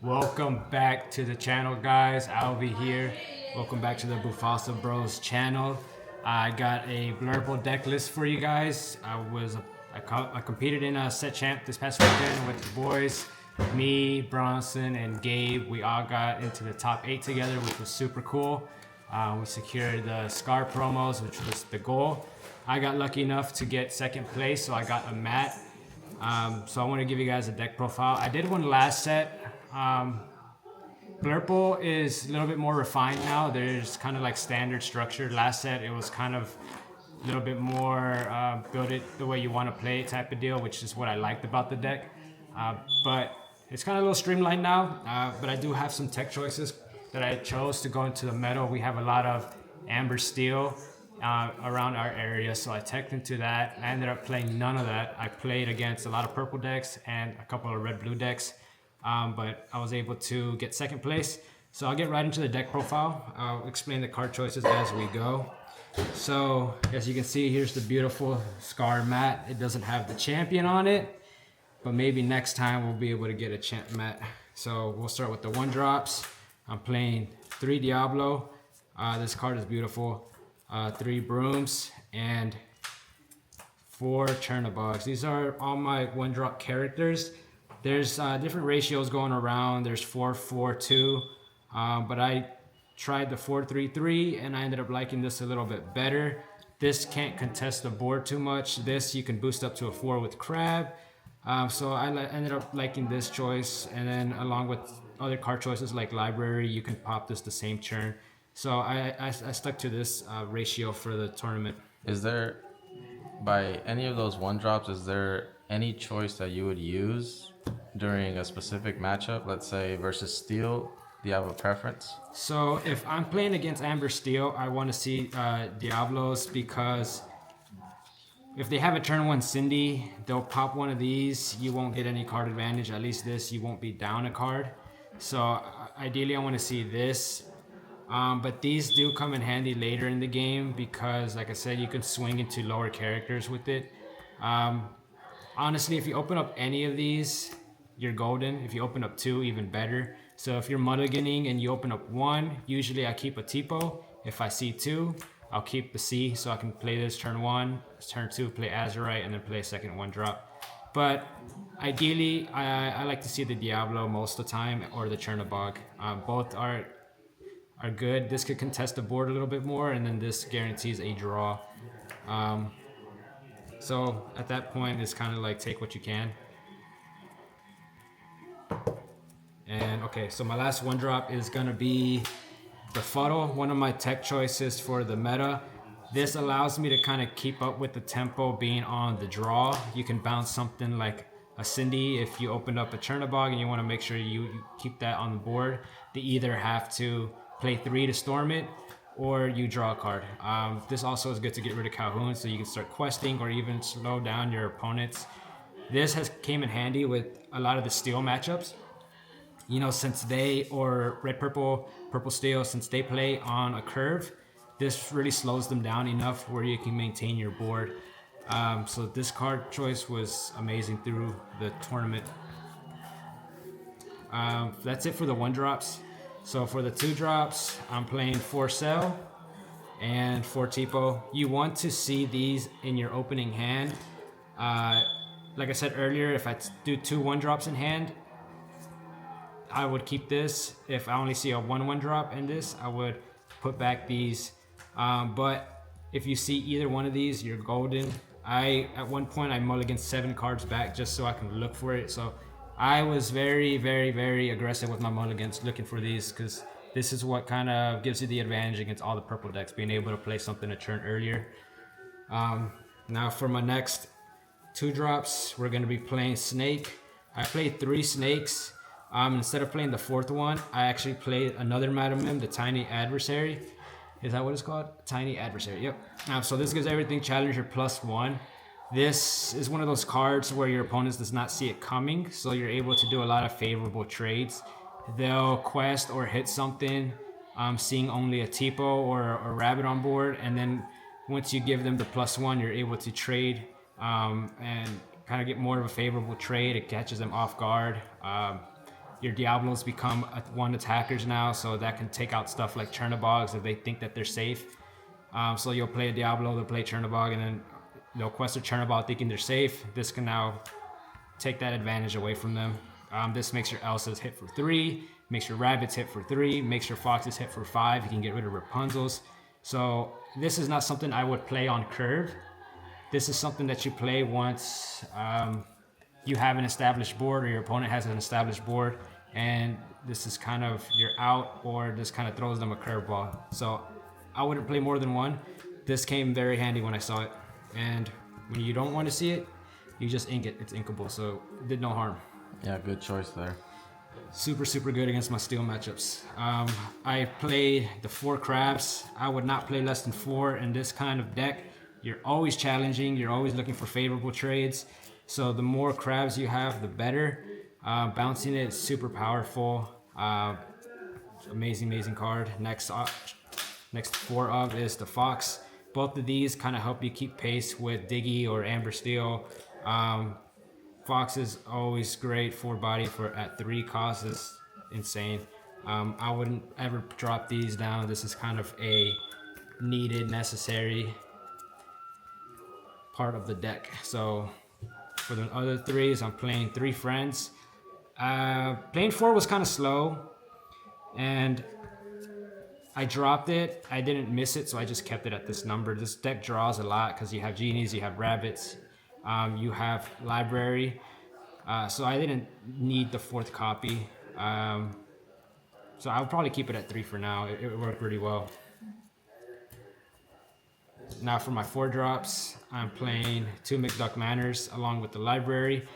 Welcome back to the channel, guys. Alvi here. Welcome back to the Bufasa Bros channel. I got a Blurple deck list for you guys. I competed in a set champ this past weekend with the boys. Me, Bronson, and Gabe. We all got into the top 8 together, which was super cool. We secured the Scar promos, which was the goal. I got lucky enough to get second place, so I got a mat. So I want to give you guys a deck profile. I did one last set. Blurple is a little bit more refined now. There's kind of like standard structure. Last set it was kind of a little bit more build it the way you want to play it type of deal, which is what I liked about the deck. But it's kind of a little streamlined now. But I do have some tech choices that I chose to go into the meta. We have a lot of amber steel around our area, so I teched into that. I ended up playing none of that. I played against a lot of purple decks and a couple of red-blue decks, but I was able to get second place. So I'll get right into the deck profile. I'll explain the card choices as we go. So as you can see, here's the beautiful Scar mat. It doesn't have the champion on it, but maybe next time we'll be able to get a champ mat. So we'll start with the 1-drops. I'm playing 3 Diablo. This card is beautiful. 3 Brooms and 4 Chernobyls. These are all my 1-drop characters. There's different ratios going around. There's 4-4-2, but I tried the 4-3-3 and I ended up liking this a little bit better. This can't contest the board too much. This you can boost up to a 4 with Crab. So I ended up liking this choice, and then along with other card choices like Library, you can pop this the same turn. So I stuck to this ratio for the tournament. Is there, by any of those 1-drops, is there any choice that you would use during a specific matchup, let's say versus Steel? Do you have a preference? So if I'm playing against Amber Steel, I want to see Diablos, because if they have a turn 1 Cindy, they'll pop one of these. You won't get any card advantage. At least this, you won't be down a card. So ideally I want to see this. But these do come in handy later in the game because, like I said, you can swing into lower characters with it. Honestly, if you open up any of these, you're golden. If you open up 2, even better. So if you're mulliganing and you open up 1, usually I keep a Tipo. If I see 2, I'll keep the C, so I can play this turn 1, turn 2, play Azurite, and then play a second 1-drop. But ideally, I like to see the Diablo most of the time, or the Chernobyl. Both are good. This could contest the board a little bit more, and then this guarantees a draw. So at that point, it's kind of like take what you can. And okay, so my last 1-drop is gonna be Befuddle, one of my tech choices for the meta. This allows me to kind of keep up with the tempo being on the draw. You can bounce something like a Cindy if you opened up a Chernobyl and you want to make sure you keep that on the board. They either have to play 3 to storm it, or you draw a card. This also is good to get rid of Calhoun, so you can start questing or even slow down your opponents. This came in handy with a lot of the steel matchups. You know, since they, or red purple, purple steel, since they play on a curve, this really slows them down enough where you can maintain your board. So this card choice was amazing through the tournament. That's it for the 1-drops. So for the 2-drops, I'm playing 4 Cell and 4 Tipo. You want to see these in your opening hand. Like I said earlier, if I do 2 1-drops in hand, I would keep this. If I only see a 1-1-drop in this, I would put back these. But if you see either one of these, you're golden. At one point, I mulliganed 7 cards back just so I can look for it. So I was very, very, very aggressive with my mulligans looking for these, because this is what kind of gives you the advantage against all the purple decks, being able to play something a turn earlier. Now for my next 2-drops, we're going to be playing Snake. I played 3 Snakes. Instead of playing the 4th one, I actually played another Madam Mim, the Tiny Adversary. Is that what it's called? Tiny Adversary, yep. So this gives everything Challenger +1. This is one of those cards where your opponent does not see it coming, so you're able to do a lot of favorable trades. They'll quest or hit something, seeing only a Tipo or a Rabbit on board, and then once you give them the +1, you're able to trade and kind of get more of a favorable trade. It catches them off guard. Your Diablos become one attackers now, so that can take out stuff like Chernobyls if they think that they're safe. So you'll play a Diablo, they'll play Chernobog, and then they'll quest a Chernobyl thinking they're safe. This can now take that advantage away from them. This makes your Elsas hit for 3, makes your Rabbits hit for 3, makes your Foxes hit for 5. You can get rid of Rapunzels. So this is not something I would play on curve. This is something that you play once you have an established board or your opponent has an established board, and this is kind of you're out, or this kind of throws them a curveball. So I wouldn't play more than one. This came very handy when I saw it, and when you don't want to see it, you just ink it. It's inkable, so it did no harm. Yeah, good choice there. Super, super good against my steel matchups. I played the 4 crabs. I would not play less than 4 in this kind of deck. You're always challenging. You're always looking for favorable trades. So the more crabs you have, the better. Bouncing it is super powerful. Amazing, amazing card. Next 4 of is the Fox. Both of these kind of help you keep pace with Diggy or Amber Steel. Fox is always great for body for at 3 costs. Is insane. I wouldn't ever drop these down. This is kind of a needed, necessary part of the deck. So for the other 3s, I'm playing 3 friends. Playing 4 was kind of slow, and I dropped it. I didn't miss it, so I just kept it at this number. This deck draws a lot because you have genies, you have rabbits, you have library. So I didn't need the 4th copy. So I'll probably keep it at 3 for now. It worked really well. Now for my 4 drops, I'm playing 2 McDuck Manors along with the library.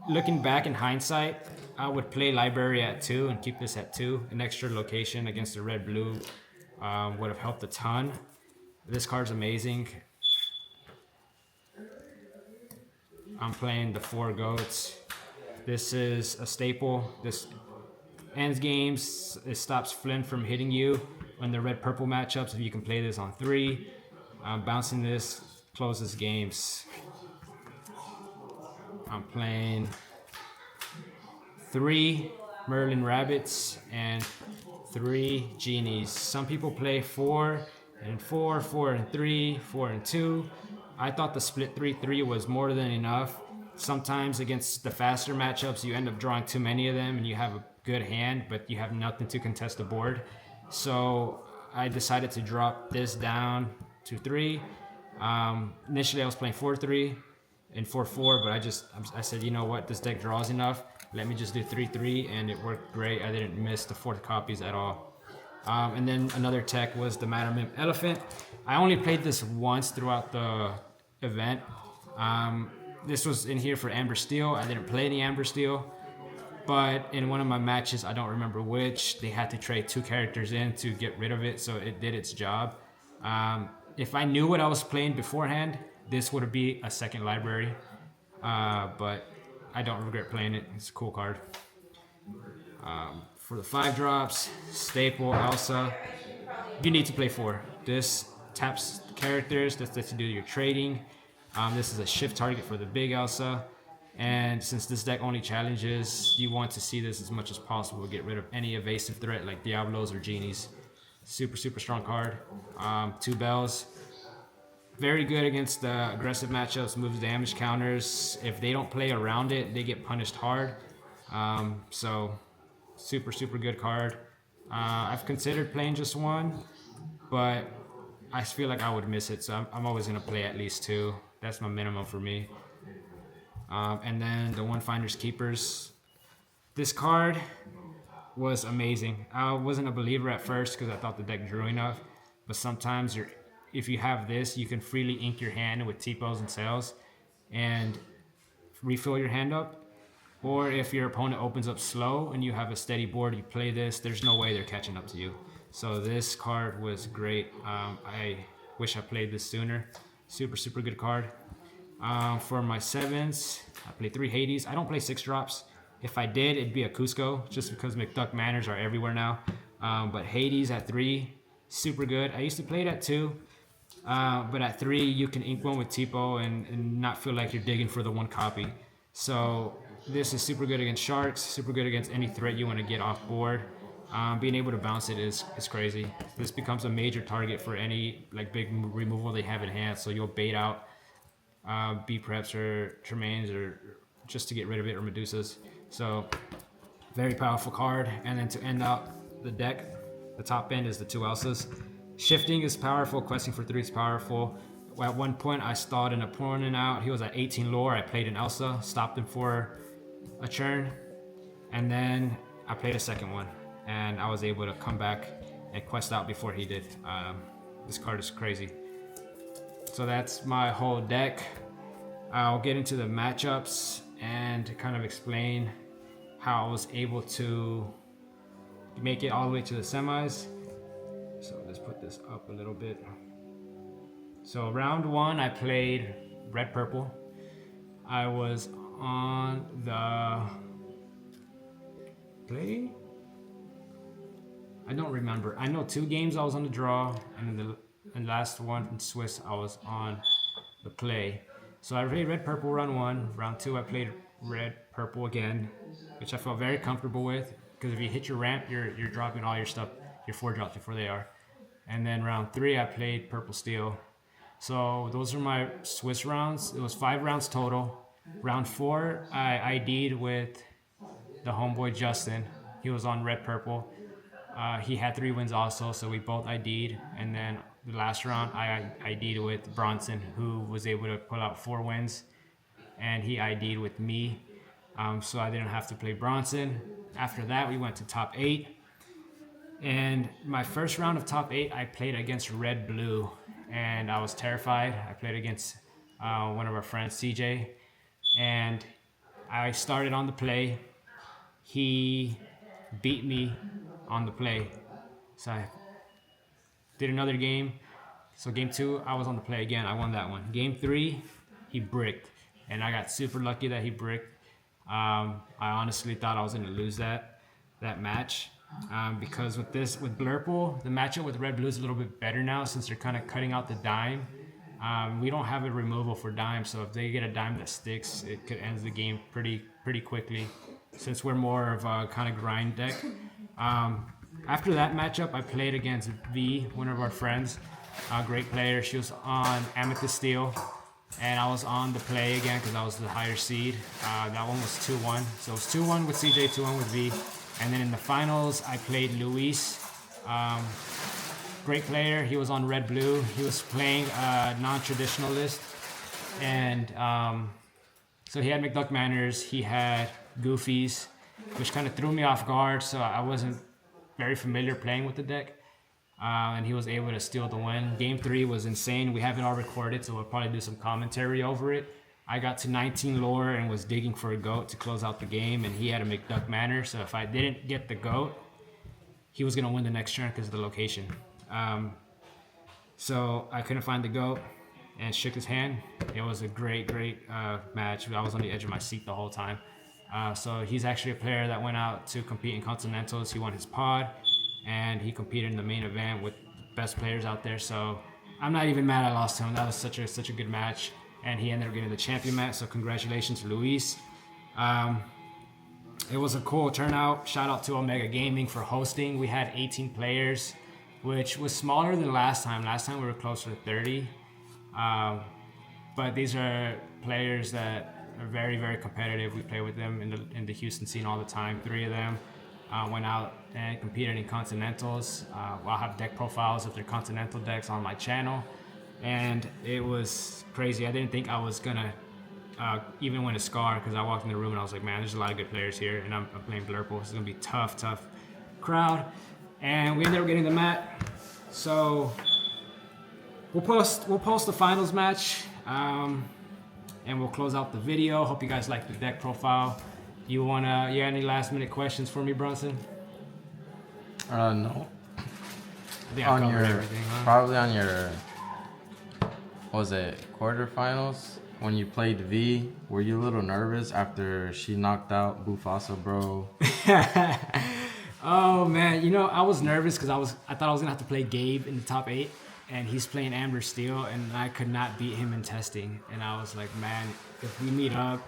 Looking back in hindsight, I would play library at 2 and keep this at 2. An extra location against the red-blue would have helped a ton. This card's amazing. I'm playing the 4 goats. This is a staple. This ends games. It stops Flynn from hitting you in the red-purple matchups. If you can play this on 3. Bouncing this closes games. I'm playing 3 Merlin Rabbits and 3 Genies. Some people play 4 and 4, 4 and 3, 4 and 2. I thought the split 3-3 was more than enough. Sometimes against the faster matchups, you end up drawing too many of them and you have a good hand, but you have nothing to contest the board. So I decided to drop this down to 3. Initially I was playing 4-3 and 4-4, but I said, you know what, this deck draws enough. Let me just do 3-3, and it worked great. I didn't miss the 4th copies at all. And then another tech was the Madam Imp Elephant. I only played this once throughout the event. This was in here for Amber Steel. I didn't play any Amber Steel, but in one of my matches, I don't remember which, they had to trade 2 characters in to get rid of it, so it did its job. If I knew what I was playing beforehand, this would be a 2nd library, but I don't regret playing it. It's a cool card. For the 5 drops, staple Elsa. You need to play 4. This taps characters. This lets you do your trading. This is a shift target for the big Elsa. And since this deck only challenges, you want to see this as much as possible to get rid of any evasive threat like Diablos or Genies. Super, super strong card. 2 bells. Very good against the aggressive matchups, moves damage counters. If they don't play around it, they get punished hard. So super, super good card. I've considered playing just 1, but I feel like I would miss it, so I'm always gonna play at least 2. That's my minimum for me. And then the One Finders Keepers. This card was amazing. I wasn't a believer at first because I thought the deck drew enough, but sometimes if you have this, you can freely ink your hand with T-pose and sails and refill your hand up. Or if your opponent opens up slow and you have a steady board, you play this, there's no way they're catching up to you. So this card was great. I wish I played this sooner. Super, super good card. For my 7s, I play 3 Hades. I don't play 6 drops. If I did, it'd be a Cusco, just because McDuck Manors are everywhere now. But Hades at 3, super good. I used to play it at 2. But at 3, you can ink one with Tipo and not feel like you're digging for the one copy. So this is super good against sharks, super good against any threat you want to get off board. Being able to bounce it is crazy. This becomes a major target for any like big removal they have in hand. So you'll bait out B preps or Tremaines or just to get rid of it, or Medusas. So very powerful card. And then to end out the deck, the top end is the 2 Elsas. Shifting is powerful. Questing for 3 is powerful. At one point, I stalled an opponent out. He was at 18 lore. I played an Elsa, stopped him for a churn, and then I played a second one, and I was able to come back and quest out before he did. This card is crazy. So that's my whole deck. I'll get into the matchups and kind of explain how I was able to make it all the way to the semis. So let's put this up a little bit. So round 1, I played red purple. I was on the play. I don't remember. I know 2 games I was on the draw, and the last one in Swiss I was on the play. So I played red purple round 1. Round 2 I played red purple again, which I felt very comfortable with, because if you hit your ramp, you're dropping all your stuff, your 4 drops before they are. And then round 3 I played purple steel. So those are my Swiss rounds. It was 5 rounds total. Round 4 I ID'd with the homeboy Justin. He was on red purple. He had 3 wins also, so we both ID'd. And then the last round I ID'd with Bronson, who was able to pull out 4 wins, and he ID'd with me, so I didn't have to play Bronson. After that, we went to top 8, and my first round of top 8 I played against red blue, and I was terrified. I played against one of our friends, CJ, and I started on the play. He beat me on the play, so I did another game. So game 2, I was on the play again. I won that one. Game 3, he bricked, and I got super lucky that he bricked. I honestly thought I was going to lose that match, because with Blurple, the matchup with red blue is a little bit better now, since they're kind of cutting out the dime. We don't have a removal for dime, so if they get a dime that sticks, it could end the game pretty quickly, since we're more of a kind of grind deck. After that matchup, I played against V, one of our friends, a great player. She was on Amethyst Steel, and I was on the play again because I was the higher seed. That one was 2-1. So it was 2-1 with CJ, 2-1 with V. And then in the finals, I played Luis. Great player. He was on red-blue. He was playing a non-traditional list. And so he had McDuck Manners. He had Goofies, which kind of threw me off guard. So I wasn't very familiar playing with the deck. And he was able to steal the win. Game 3 was insane. We have it all recorded, so we'll probably do some commentary over it. I got to 19 lore and was digging for a goat to close out the game, and he had a McDuck Manor, so if I didn't get the goat, he was going to win the next turn because of the location. So I couldn't find the goat and shook his hand. It was a great match. I was on the edge of my seat the whole time. So he's actually a player that went out to compete in Continentals. He won his pod, and he competed in the main event with best players out there. So I'm not even mad I lost to him. That was such a good match, and he ended up getting the champion match. So congratulations, Luis. It was a cool turnout. Shout out to Omega Gaming for hosting. We had 18 players, which was smaller than last time. Last time we were closer to 30. But these are players that are very competitive. We play with them in the Houston scene all the time. 3 of them went out and competed in Continentals. I'll have deck profiles of their Continental decks on my channel, and it was crazy. I didn't think I was gonna even win a Scar, because I walked in the room and I was like, man, there's a lot of good players here, and I'm playing Blurple. It's gonna be tough crowd, and we ended up getting the mat. So we'll post the finals match, and we'll close out the video. Hope you guys like the deck profile. You got any last minute questions for me, Bronson? No. I think I covered everything, huh? Probably on your, what was it, quarterfinals? When you played V, were you a little nervous after she knocked out Bufasa, bro? Oh man, I was nervous because I thought I was gonna have to play Gabe in the top 8, and he's playing Amber Steel, and I could not beat him in testing. And I was like, man, if we meet up,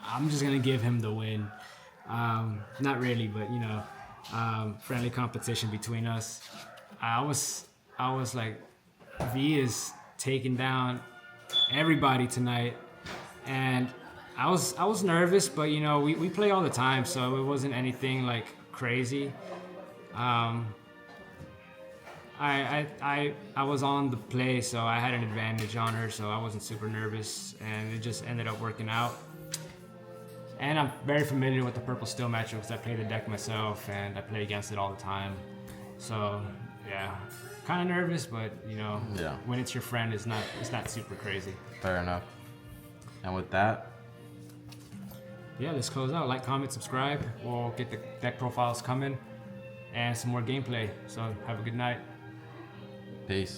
I'm just gonna give him the win. Not really, but you know, friendly competition between us. I was like, V is taking down everybody tonight, and I was nervous, but you know, we play all the time, so it wasn't anything like crazy. I was on the play, so I had an advantage on her, so I wasn't super nervous, and it just ended up working out. And I'm very familiar with the Purple Steel matchup because I play the deck myself, and I play against it all the time. So yeah, kind of nervous, but you know, when it's your friend, it's not super crazy. Fair enough. And with that, yeah, let's close out. Like, comment, subscribe. We'll get the deck profiles coming and some more gameplay. So have a good night. peace.